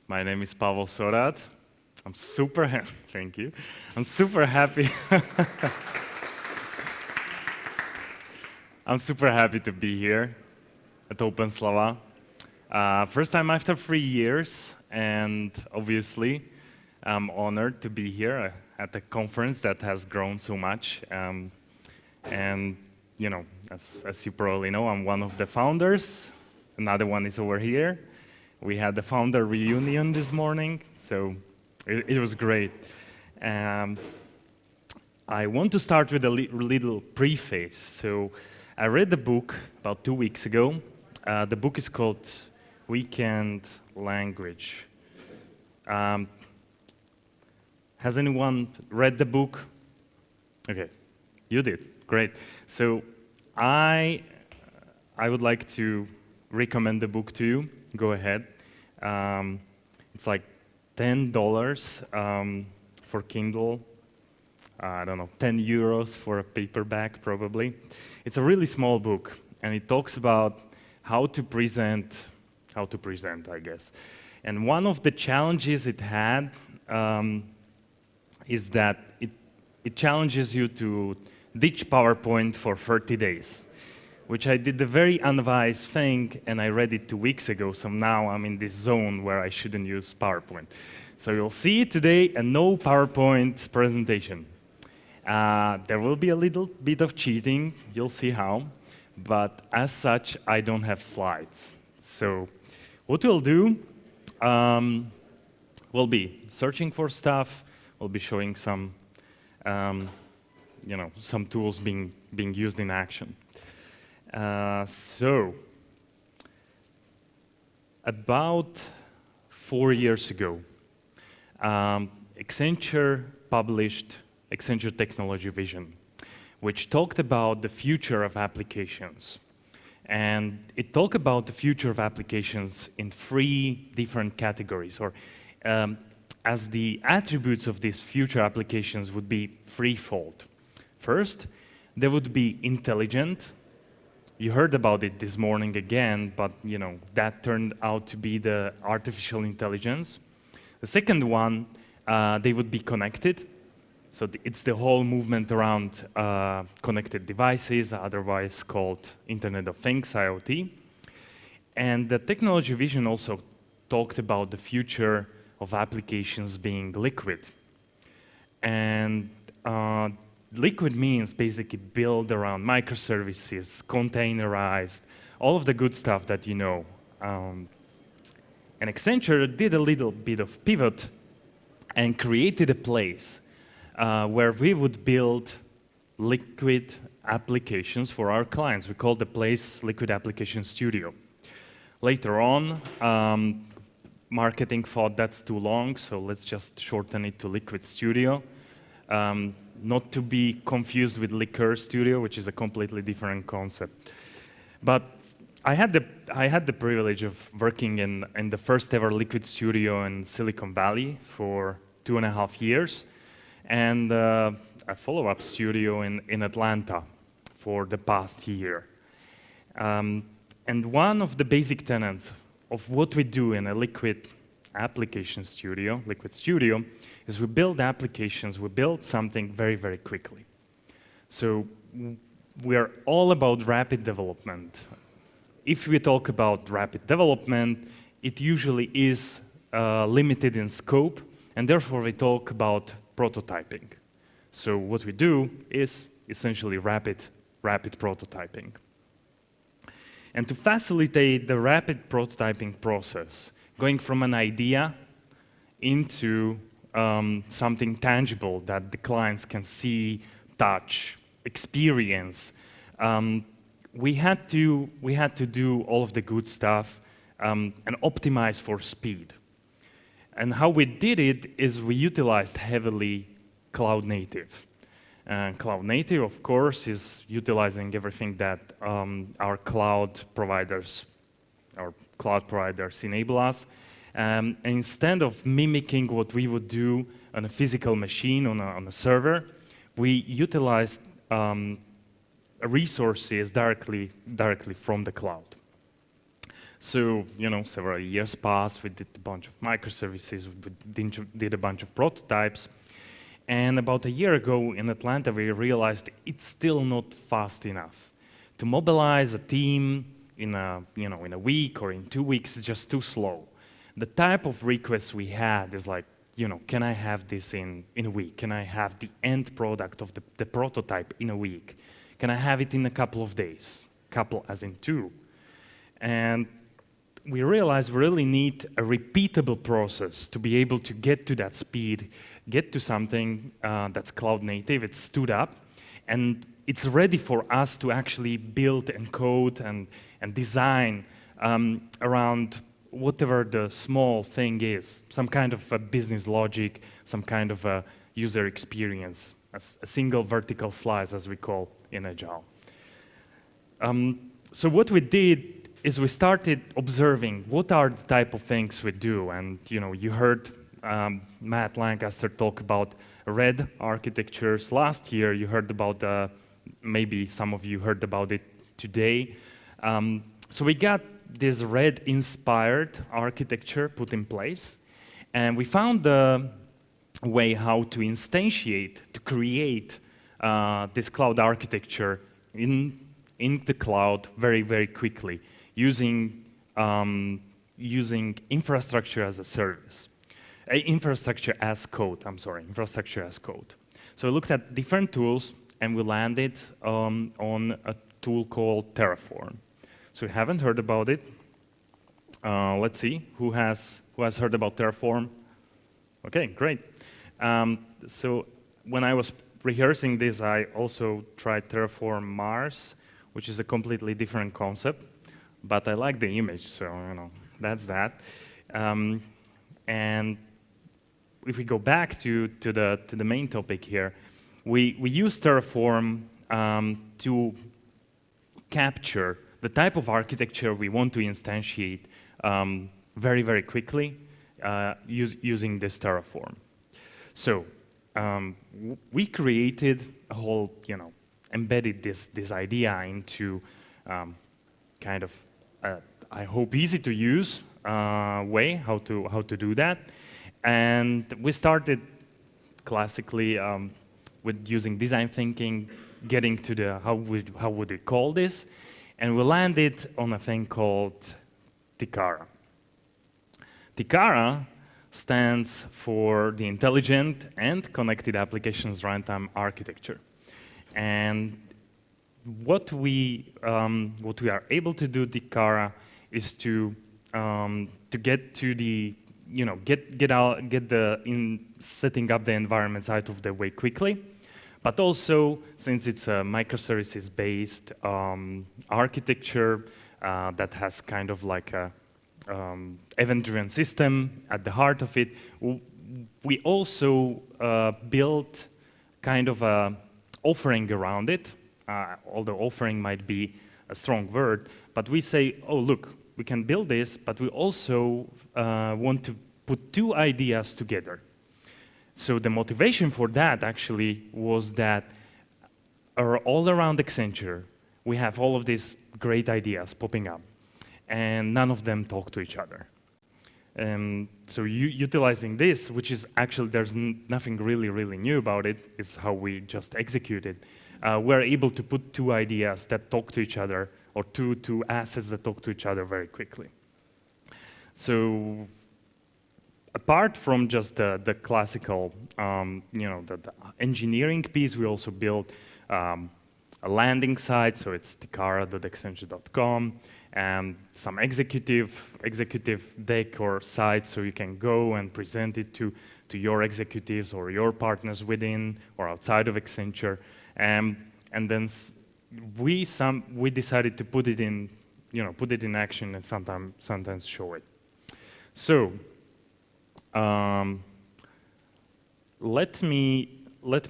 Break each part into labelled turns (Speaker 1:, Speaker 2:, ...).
Speaker 1: My name is Pavol Szorad. Thank you. I'm super happy. I'm super happy to be here at OpenSlava. First time after 3 years, and obviously, I'm honored to be here at a conference that has grown so much. And you know, as you probably know, I'm one of the founders. Another one is over here. We had the founder reunion this morning, so it was great. I want to start with a little preface. So I read the book about 2 weeks ago. The book is called Weekend Language. Has anyone read the book? Okay, you did. Great. So I would like to recommend the book to you. Go ahead. It's like $10 for Kindle. I don't know, 10 euros for a paperback, probably. It's a really small book, and it talks about how to present, I guess. And one of the challenges it had is that it challenges you to ditch PowerPoint for 30 days, which I did the very unwise thing, and I read it 2 weeks ago, so now I'm in this zone where I shouldn't use PowerPoint. So you'll see today a no PowerPoint presentation. There will be a little bit of cheating, you'll see how, but as such, I don't have slides. So what we'll do, we'll be searching for stuff, we'll be showing some some tools being used in action. So, about 4 years ago, Accenture published Accenture Technology Vision, which talked about the future of applications. And it talked about the future of applications in 3 different categories, or as the attributes of these future applications would be threefold. First, they would be intelligent. You heard about it this morning again, but that turned out to be the artificial intelligence. The second one, they would be connected. So it's the whole movement around connected devices, otherwise called Internet of Things, IoT. And the technology vision also talked about the future of applications being liquid. And liquid means basically built around microservices, containerized, all of the good stuff that you know. And Accenture did a little bit of pivot and created a place where we would build liquid applications for our clients. We called the place Liquid Application Studio. Later on, marketing thought that's too long, so let's just shorten it to Liquid Studio. Not to be confused with Liquor Studio, which is a completely different concept. But I had the privilege of working in the first ever Liquid Studio in Silicon Valley for 2.5 years, and a follow-up studio in Atlanta for the past year. And one of the basic tenets of what we do in a Liquid Application Studio, Liquid Studio, is we build applications, we build something very, very quickly. So we are all about rapid development. If we talk about rapid development, it usually is limited in scope, and therefore we talk about prototyping. So what we do is essentially rapid prototyping. And to facilitate the rapid prototyping process, going from an idea into something tangible that the clients can see, touch, experience, we had to do all of the good stuff and optimize for speed. And how we did it is we utilized heavily cloud native. And cloud native, of course, is utilizing everything that our cloud providers enable us. And instead of mimicking what we would do on a physical machine, on a server, we utilized resources directly from the cloud. So, several years passed, we did a bunch of microservices, we did a bunch of prototypes. And about a year ago in Atlanta, we realized it's still not fast enough. To mobilize a team in a week or in 2 weeks is just too slow. The type of requests we had is like, can I have this in a week? Can I have the end product of the prototype in a week? Can I have it in a couple of days? Couple as in 2. And we realized we really need a repeatable process to be able to get to that speed, get to something that's cloud native, it's stood up, and it's ready for us to actually build and code and design around whatever the small thing is, some kind of a business logic, some kind of a user experience, a single vertical slice, as we call in Agile. So what we did is we started observing what are the type of things we do. And you heard Matt Lancaster talk about red architectures last year. You heard about, maybe some of you heard about it today. So we got this red-inspired architecture put in place. And we found a way how to instantiate, to create this cloud architecture in the cloud very, very quickly, using infrastructure as a service. Infrastructure as code, infrastructure as code. So we looked at different tools, and we landed on a tool called Terraform. So we haven't heard about it. Let's see, who has heard about Terraform? Okay, great. So when I was rehearsing this, I also tried Terraform Mars, which is a completely different concept, but I like the image, so that's that. And if we go back to the main topic here, we use Terraform to capture the type of architecture we want to instantiate very, very quickly using this Terraform. So we created a whole, embedded this idea into kind of, I hope, easy to use way how to do that. And we started classically with using design thinking, getting to the how would we call this, and we landed on a thing called Tikara. Tikara stands for the Intelligent and Connected Applications Runtime Architecture. And what we are able to do, Tikara, is to get to the get the setting up the environments out of the way quickly, but also since it's a microservices-based architecture that has kind of like a event-driven system at the heart of it, we also built kind of a offering around it. Although offering might be a strong word, but we say, oh look, we can build this, but we also want to put 2 ideas together. So the motivation for that actually was that all around Accenture, we have all of these great ideas popping up, and none of them talk to each other. So utilizing this, which is actually, there's nothing really new about it, it's how we just execute it. We're able to put 2 ideas that talk to each other, or two assets that talk to each other very quickly. So apart from just the classical, the engineering piece, we also built a landing site, so it's tikara.accenture.com, and some executive deck or site, so you can go and present it to your executives or your partners within or outside of Accenture. And then we decided to put it in action and sometimes show it. So let me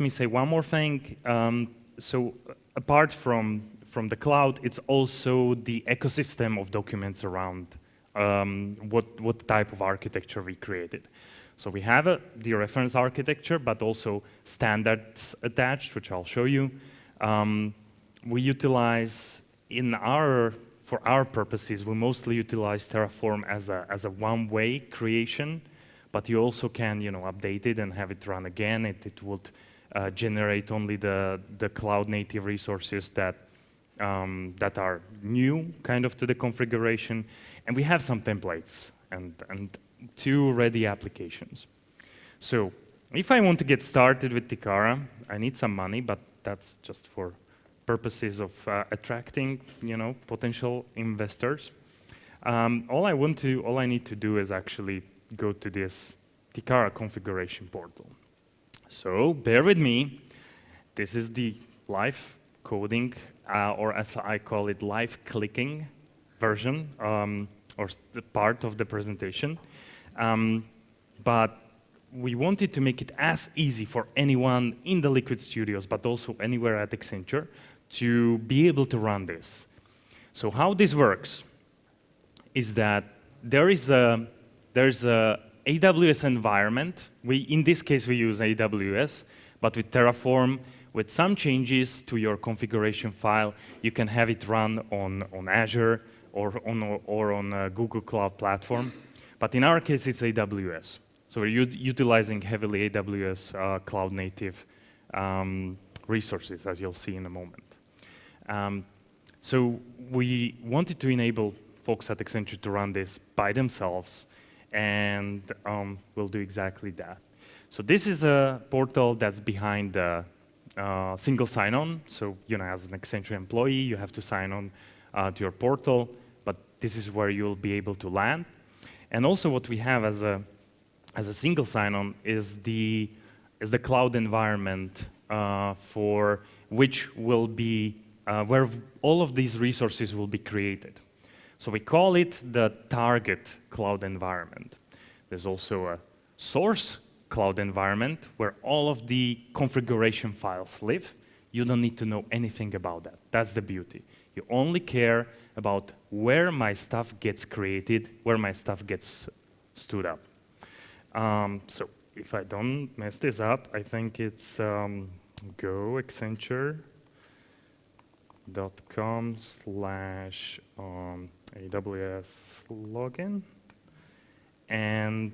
Speaker 1: say one more thing. So apart from the cloud, it's also the ecosystem of documents around what type of architecture we created. So we have the reference architecture, but also standards attached, which I'll show you. We utilize in our for our purposes, we mostly utilize Terraform as a one-way creation, but you also can, update it and have it run again. It would generate only the cloud-native resources that are new, kind of, to the configuration. And we have some templates and 2 ready applications. So if I want to get started with Tikara, I need some money, but that's just for purposes of attracting, potential investors. All I need to do is actually go to this Tikara configuration portal. So bear with me. This is the live coding, or as I call it, live clicking version, or the part of the presentation. But we wanted to make it as easy for anyone in the Liquid Studios, but also anywhere at Accenture, to be able to run this. So how this works is that there's a AWS environment. In this case, we use AWS, but with Terraform, with some changes to your configuration file, you can have it run on Azure or on a Google Cloud Platform. But in our case, it's AWS. So we're utilizing heavily AWS cloud-native resources, as you'll see in a moment. So we wanted to enable folks at Accenture to run this by themselves, and we'll do exactly that. So this is a portal that's behind the single sign-on. So as an Accenture employee, you have to sign on to your portal, but this is where you'll be able to land. And also what we have as a single sign-on is the cloud environment for which will be where all of these resources will be created. So we call it the target cloud environment. There's also a source cloud environment where all of the configuration files live. You don't need to know anything about that. That's the beauty. You only care about where my stuff gets created, where my stuff gets stood up. So if I don't mess this up, I think it's go accenture.com/AWS login. And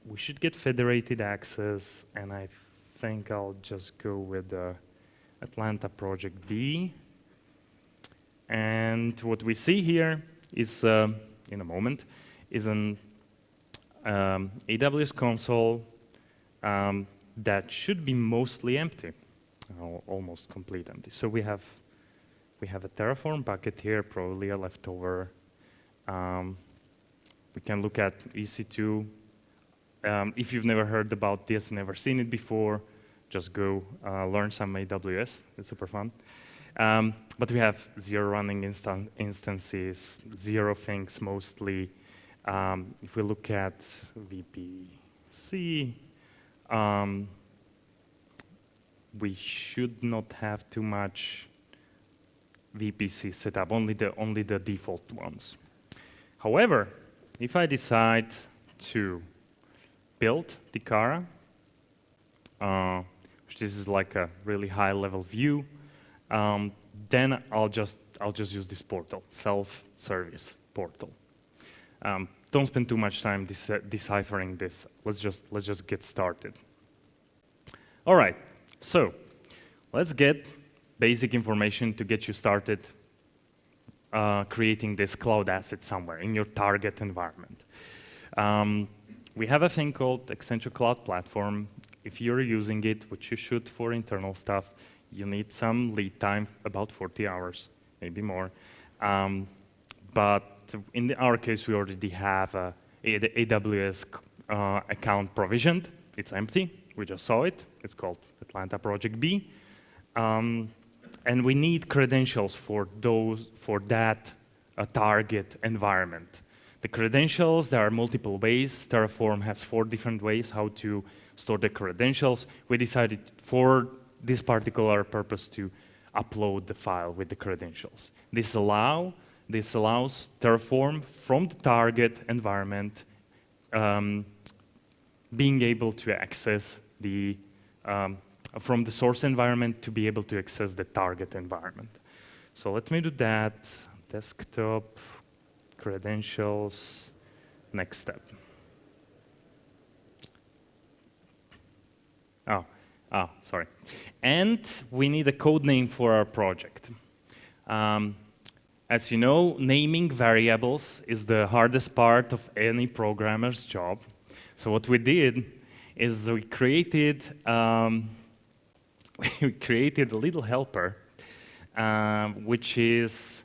Speaker 1: we should get federated access, and I think I'll just go with the Atlanta Project B. And what we see here is, in a moment, is an AWS console that should be mostly empty, almost complete empty. So we have a Terraform bucket here, probably a leftover. We can look at EC2. If you've never heard about this, never seen it before, just go learn some AWS. It's super fun. But we have 0 running instances, 0 things mostly. If we look at VPC, we should not have too much VPC set up, only the default ones. However, if I decide to build Tikara, which this is like a really high-level view, then I'll just use this portal, self-service portal. Don't spend too much time deciphering this. Let's just get started. All right, so let's get basic information to get you started creating this cloud asset somewhere in your target environment. We have a thing called Accenture Cloud Platform. If you're using it, which you should for internal stuff, you need some lead time, about 40 hours, maybe more. But in our case, we already have a AWS account provisioned. It's empty. We just saw it. It's called Atlanta Project B. And we need credentials for that target environment. The credentials, there are multiple ways. Terraform has 4 different ways how to store the credentials. We decided for this particular purpose to upload the file with the credentials. This allows Terraform from the target environment being able to access from the source environment to be able to access the target environment. So let me do that. desktop, credentials, next step. Sorry. And we need a code name for our project. As you know, naming variables is the hardest part of any programmer's job. So what we did is we created a little helper, which is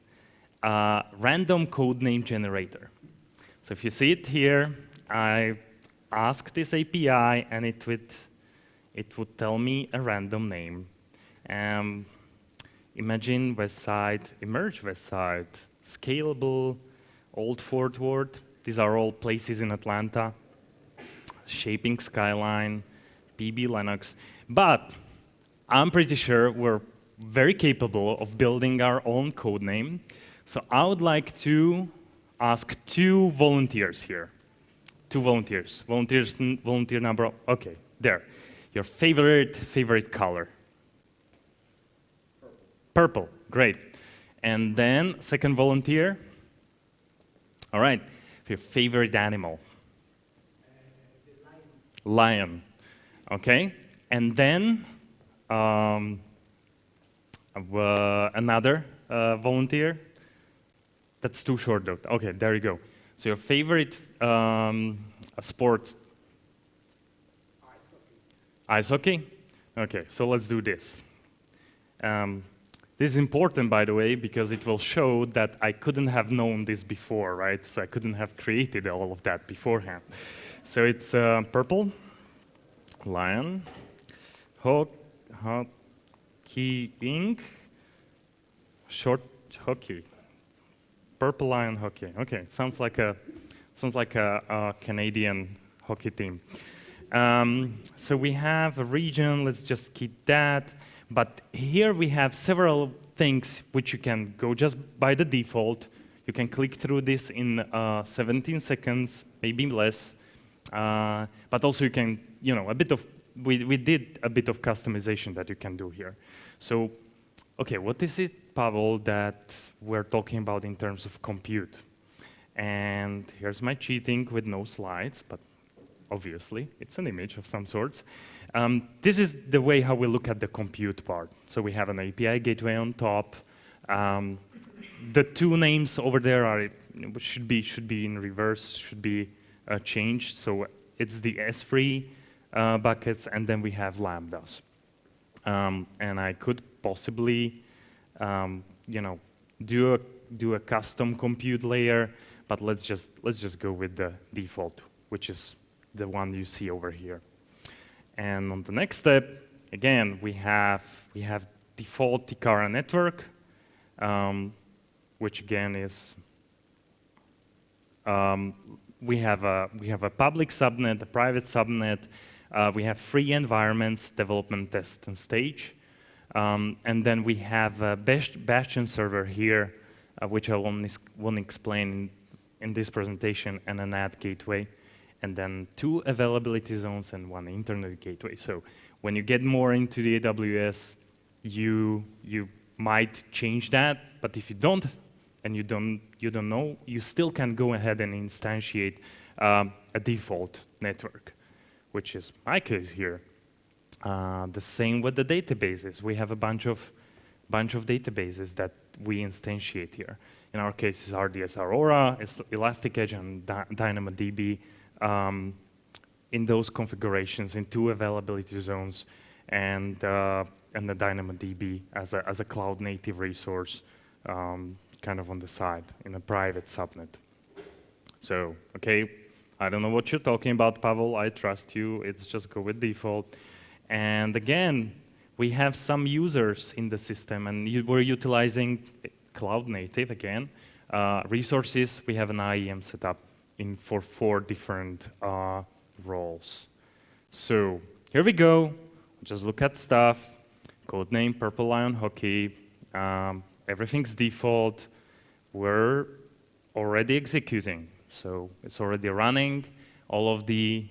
Speaker 1: a random code name generator. So if you see it here, I asked this API, and it would tell me a random name. Imagine West Side, Emerge West Side, Scalable, Old Fort Worth. These are all places in Atlanta. Shaping Skyline, PB Linux. But I'm pretty sure we're very capable of building our own code name. So I would like to ask 2 volunteers here. 2 volunteers. Volunteer number, okay, there. Your favorite color? Purple, great. And then second volunteer. All right, your favorite animal? Lion. Okay. And then another volunteer. That's too short though. Okay, there you go. So your favorite sport? Ice hockey? Okay, so let's do this. This is important, by the way, because it will show that I couldn't have known this before, right? So I couldn't have created all of that beforehand. So it's purple, lion, hockey, ink, short hockey, purple lion hockey. Okay, sounds like a Canadian hockey team. So we have a region. Let's just keep that. But here we have several things which you can go just by the default. You can click through this in 17 seconds, maybe less. But also you can, we did a bit of customization that you can do here. So, okay, what is it, Pavol, that we're talking about in terms of compute? And here's my cheating with no slides, but obviously it's an image of some sorts. This is the way how we look at the compute part. So we have an API gateway on top. The 2 names over there should be in reverse, should be changed. So it's the S3 buckets, and then we have lambdas. And I could possibly, do a custom compute layer, but let's just go with the default, which is the one you see over here. And on the next step, again, we have default Tikara network, which again is we have a public subnet, a private subnet. We have 3 environments: development, test, and stage. And then we have a Bastion server here, which I won't explain in this presentation, and an ad gateway. And then 2 availability zones and 1 internet gateway. So when you get more into the AWS, you might change that. But if you don't, and you don't know, you still can go ahead and instantiate a default network, which is my case here. The same with the databases. We have a bunch of databases that we instantiate here. In our case, it's RDS Aurora, it's Elastic Edge, and DynamoDB. In those configurations, in 2 availability zones, and the DynamoDB as a cloud-native resource, kind of on the side in a private subnet. So, okay, I don't know what you're talking about, Pavol. I trust you. It's just go with default. And again, we have some users in the system, and we're utilizing cloud-native again resources. We have an IAM set up for 4 different roles. So here we go. Just look at stuff. Code name, Purple Lion Hockey. Everything's default. We're already executing. So it's already running. All of the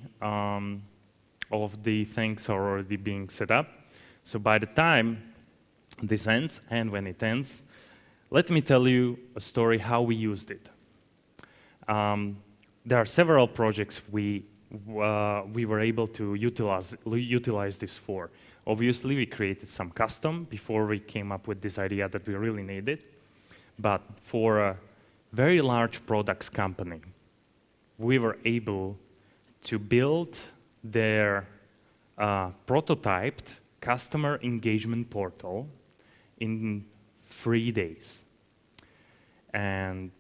Speaker 1: things are already being set up. So by the time this ends, and when it ends, Let me tell you a story how we used it. There are several projects we were able to utilize this for. Obviously, we created some custom before we came up with this idea that we really needed. But for a very large products company, we were able to build their prototyped customer engagement portal in 3 days. And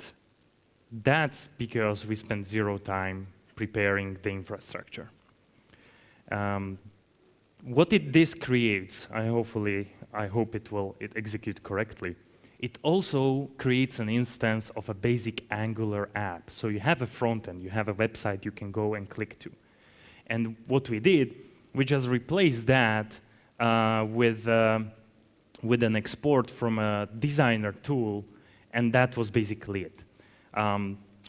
Speaker 1: that's because we spent zero time preparing the infrastructure. What this creates, I hope it will execute correctly. It also creates an instance of a basic Angular app. So you have a front end, you have a website you can go and click to. And what we did, we just replaced that with an export from a designer tool, and that was basically it.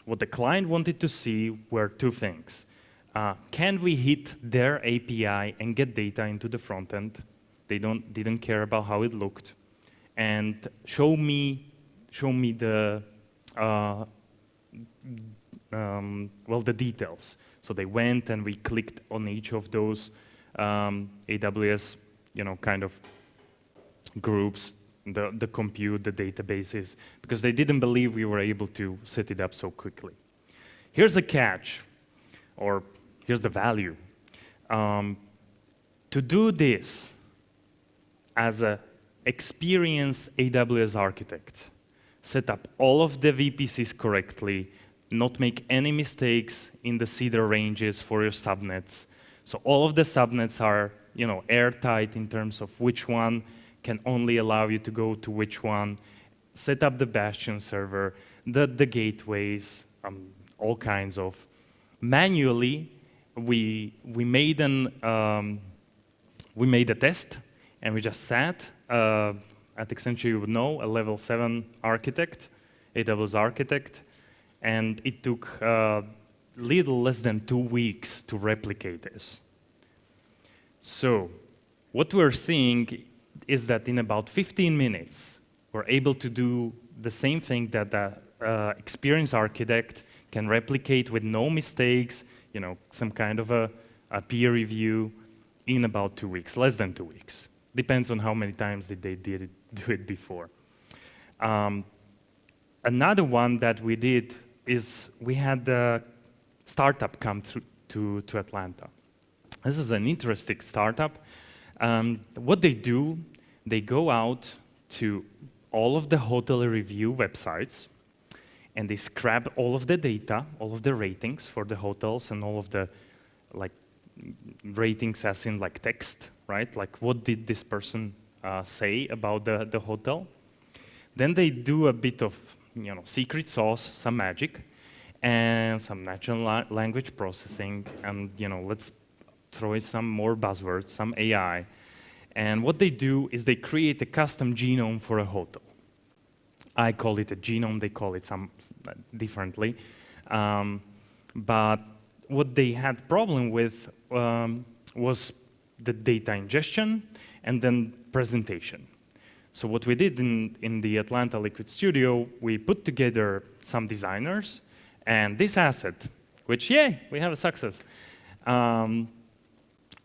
Speaker 1: What the client wanted to see were two things. Can we hit their API and get data into the front end? They didn't care about how it looked. And show me the the details. So they went and we clicked on each of those AWS, kind of groups, the compute, the databases, because they didn't believe we were able to set it up so quickly. Here's a catch, or here's the value. To do this as an experienced AWS architect, set up all of the VPCs correctly, not make any mistakes in the CEDAR ranges for your subnets. So all of the subnets are, airtight in terms of which one can only allow you to go to which one. Set up the Bastion server, the gateways, all kinds of. Manually, we made a test, and we just sat at Accenture, you would know, a level 7 architect, AWS architect, and it took little less than 2 weeks to replicate this. So what we're seeing is that in about 15 minutes, we're able to do the same thing that the experienced architect can replicate with no mistakes, some kind of a peer review in about 2 weeks, less than 2 weeks. Depends on how many times did they do it before. Another one that we did is we had a startup come to Atlanta. This is an interesting startup. What they do, they go out to all of the hotel review websites, and they scrap all of the data, all of the ratings for the hotels, and all of the ratings as in text, right? Like what did this person say about the hotel? Then they do a bit of secret sauce, some magic, and some natural language processing, and let's throw in some more buzzwords, some AI. And what they do is they create a custom genome for a hotel. I call it a genome, they call it some differently. But what they had problem with was the data ingestion and then presentation. So what we did in the Atlanta Liquid Studio, we put together some designers, and this asset, which, yay, we have a success.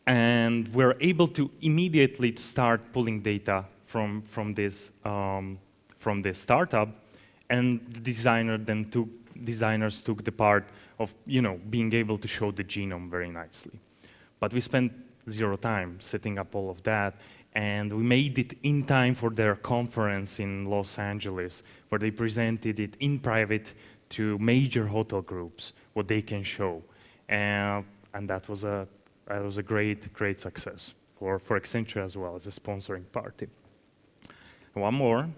Speaker 1: And we're able to immediately start pulling data from this startup, and the designers took the part of being able to show the genome very nicely. But we spent zero time setting up all of that, and we made it in time for their conference in Los Angeles, where they presented it in private to major hotel groups, what they can show. And that was a great success for Accenture as well as a sponsoring party. One more,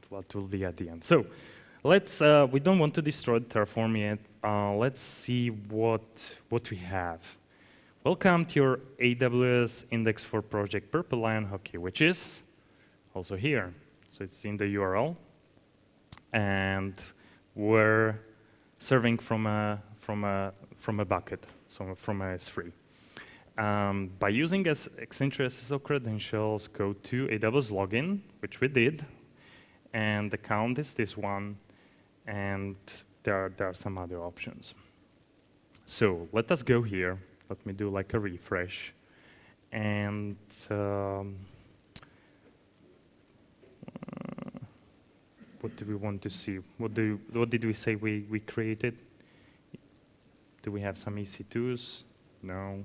Speaker 1: what will be at the end. So let's, we don't want to destroy Terraform yet. Let's see what we have. Welcome to your AWS Index for Project Purple Lion Hockey, which is also here. So it's in the URL. And we're serving from a bucket, so from a S3. By using Accenture SSO credentials, go to AWS login, which we did, and the count is this one, and there are some other options. So let us go here. Let me do like a refresh. And what do we want to see? What did we say we created? Do we have some EC2s? No.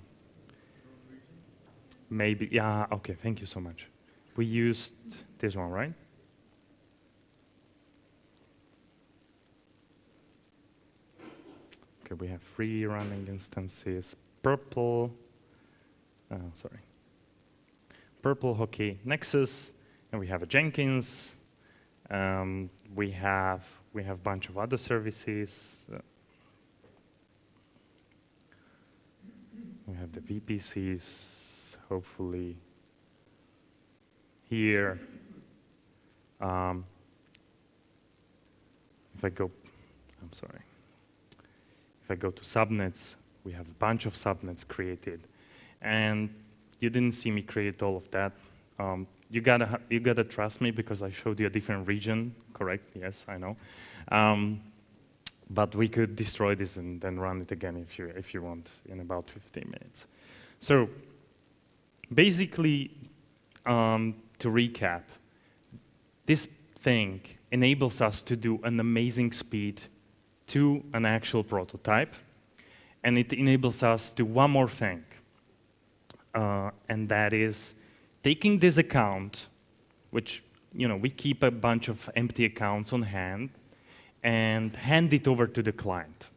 Speaker 1: Maybe, yeah, okay, thank you so much. We used this one, right? Okay, we have 3 running instances. Purple, Purple, okay, Nexus, and we have a Jenkins. We have a bunch of other services. We have the VPCs, hopefully here. If I go to subnets, we have a bunch of subnets created, and you didn't see me create all of that. You gotta trust me because I showed you a different region, correct? Yes, I know. But we could destroy this and then run it again if you want in about 15 minutes. So basically, to recap, this thing enables us to do an amazing speed to an actual prototype, and it enables us to one more thing, and that is taking this account, which we keep a bunch of empty accounts on hand, and hand it over to the client.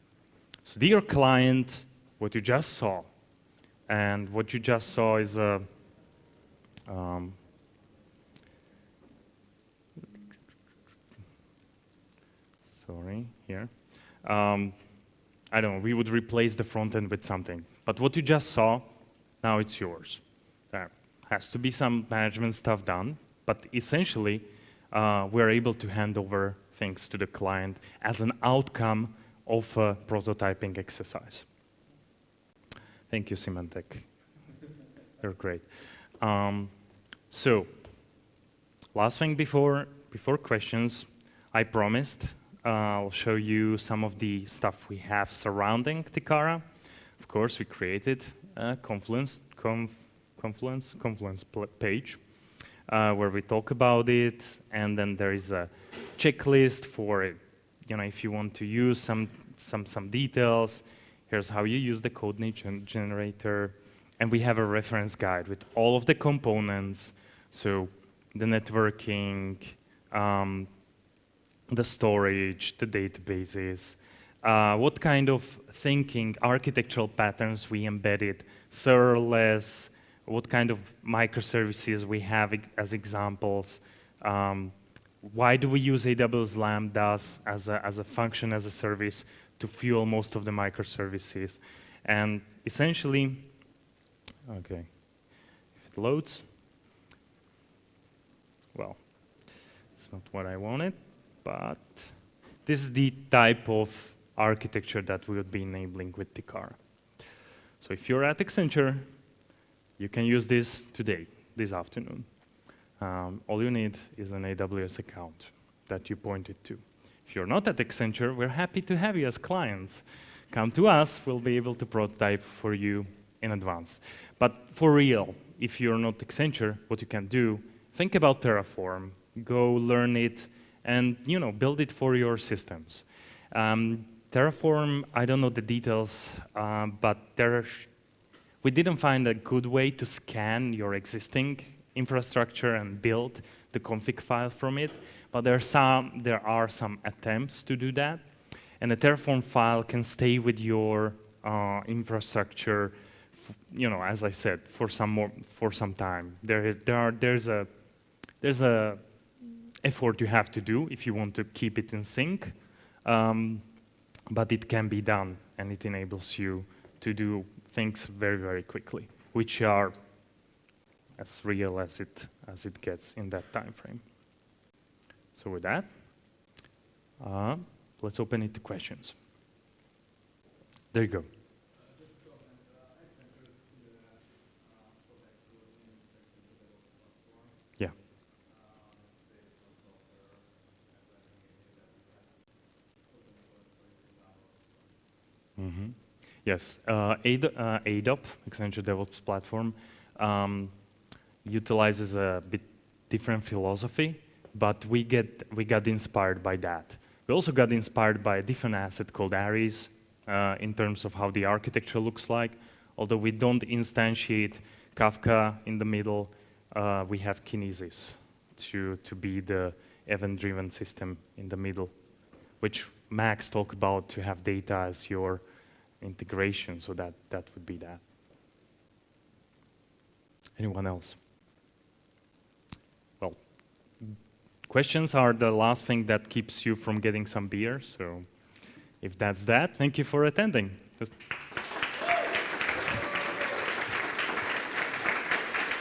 Speaker 1: So dear client, what you just saw, and what you just saw is a sorry, here. I don't know, we would replace the front end with something. But what you just saw, now it's yours. There has to be some management stuff done, but essentially, we're able to hand over things to the client as an outcome of a prototyping exercise. Thank you, Symantec. You're great. So, last thing before questions, I promised I'll show you some of the stuff we have surrounding Tikara. Of course, we created a Confluence page where we talk about it, and then there is a checklist for it. If you want to use some details, here's how you use the code generator, and we have a reference guide with all of the components, so the networking, the storage, the databases, what kind of thinking, architectural patterns we embedded, serverless, what kind of microservices we have as examples, why do we use AWS Lambdas as a function, as a service to fuel most of the microservices. And essentially, okay, if it loads, well, it's not what I wanted, but this is the type of architecture that we would be enabling with Tikara. So if you're at Accenture, you can use this today, this afternoon. All you need is an AWS account that you pointed to. If you're not at Accenture, we're happy to have you as clients. Come to us, we'll be able to prototype for you in advance. But for real, if you're not Accenture, what you can do, think about Terraform, go learn it, and build it for your systems. Terraform, I don't know the details, but we didn't find a good way to scan your existing infrastructure and build the config file from it, but there are some attempts to do that, and the Terraform file can stay with your infrastructure, as I said, for some time. There's a effort you have to do if you want to keep it in sync, but it can be done, and it enables you to do things very, very quickly, which are as real as it gets in that time frame. So with that, let's open it to questions. There you go. Yeah. Yes, ADOP, Accenture DevOps Platform, utilizes a bit different philosophy, but we got inspired by that. We also got inspired by a different asset called Aries in terms of how the architecture looks like. Although we don't instantiate Kafka in the middle, we have Kinesis to be the event-driven system in the middle, which Max talked about to have data as your integration, so that would be that. Anyone else? Well, questions are the last thing that keeps you from getting some beer, so if that's that, thank you for attending. Just